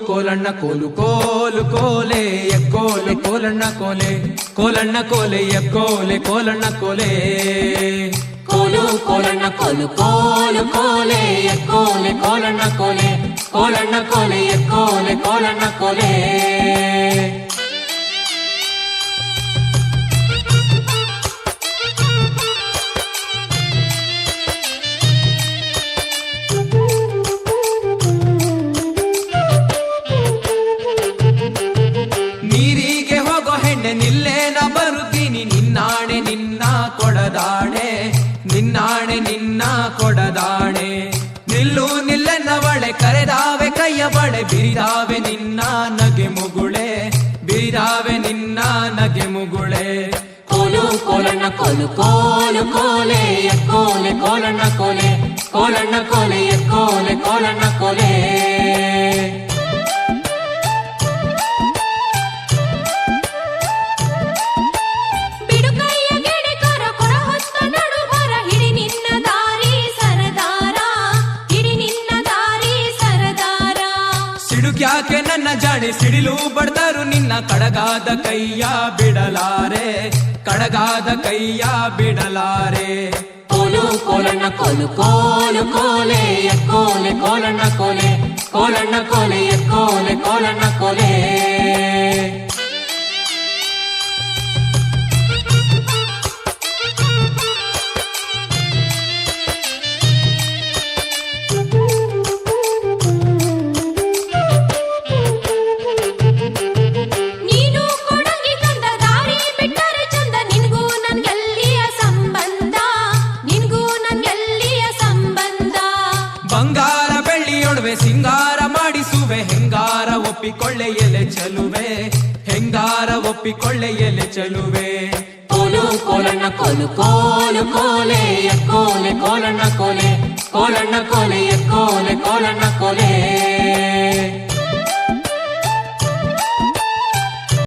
ಕೋಲಣ್ಣ ಕೋಲು ಕೋಲು ಕೋಲೆ ಎಕ್ಕೋಲೆ ಕೋಲಣ್ಣ ಕೋಲೆ ಕೋಲಣ್ಣ ಕೋಲೆ ಎಕ್ಕೋಲೆ ಕೋಲಣ್ಣ ಕೋಲೆ ಕೋಲು ಕೋಲಣ್ಣ ಕೋಲು ಕೋಲು ಕೋಲೆ ಎಕ್ಕೋಲೆ ಕೋಲಣ್ಣ ಕೋಲೆ ಕೋಲಣ್ಣ ಕೋಲೆ ಎಕ್ಕೋಲೆ ಕೋಲಣ್ಣ ಕೋಲೆ ನೀರಿಗೆ ಹೋಗೋ ಹೆಣ್ಣೆ ನಿಲ್ಲೇನ ಬರುತ್ತೀನಿ ನಿನ್ನಾಣೆ ನಿನ್ನ ಕೊಡದಾಣೆ ನಿನ್ನಾಣೆ ನಿನ್ನ ಕೊಡದಾಣೆ ನಿಲ್ಲು ನಿಲ್ಲೆನ್ನವಳೆ ಕರೆದಾವೆ ಕೈಯ ಬಳೆ ಬಿರಿದಾವೆ ನಿನ್ನ ನಗೆ ಮುಗುಳೆ ಬಿರಿದಾವೆ ನಿನ್ನ ನಗೆ ಮುಗುಳೆ ಕೋಲು ಕೋಲಣ್ಣ ಕೋಲು ಕೋಲು ಕೋಲೆ ಎಕ್ಕೋಲೆ ಕೋಲಣ್ಣ ಕೋಲೆ ಕೋಲಣ್ಣ ಕೋಲೆ ಎಕ್ಕೋಲೆ ಕೋಲಣ್ಣ ಕೋಲೆ ಯಾಕೆ ನನ್ನ ಜಾಣೆ ಸಿಡಿಲು ಬಡ್ದರು ನಿನ್ನ ಕಡಗಾದ ಕೈಯ ಬಿಡಲಾರೆ ಕಡಗಾದ ಕೈಯ ಬಿಡಲಾರೆ ಕೋಲು ಕೋಲಣ್ಣ ಕೋಲು ಕೋಲು ಕೋಲೆ ಎಕ್ಕೋಲೆ ಕೋಲಣ್ಣ ಕೋಲೆ ಕೋಲಣ್ಣ ಕೋಲೆ ಎಕ್ಕೋಲೆ ಕೋಲಣ್ಣ ಕೋಲೆ ಬಂಗಾರ ಬೆಳ್ಳಿಯೊಡವೆ ಸಿಂಗಾರ ಮಾಡಿಸುವೆ ಹೆಂಗಾರ ಒಪ್ಪಿಕೊಳ್ಳೆ ಎಲೆ ಚೆಲುವೆ ಹೆಂಗಾರ ಒಪ್ಪಿಕೊಳ್ಳೆ ಎಲೆ ಚೆಲುವೆ ಕೋಲು ಕೋಲಣ್ಣ ಕೋಲು ಕೋಲು ಕೋಲೆ ಎಕ್ಕೋಲೆ ಕೋಲಣ್ಣ ಕೋಲೆ ಕೋಲಣ್ಣ ಕೋಲೆ ಎಕ್ಕೋಲೆ ಕೋಲಣ್ಣ ಕೋಲೆ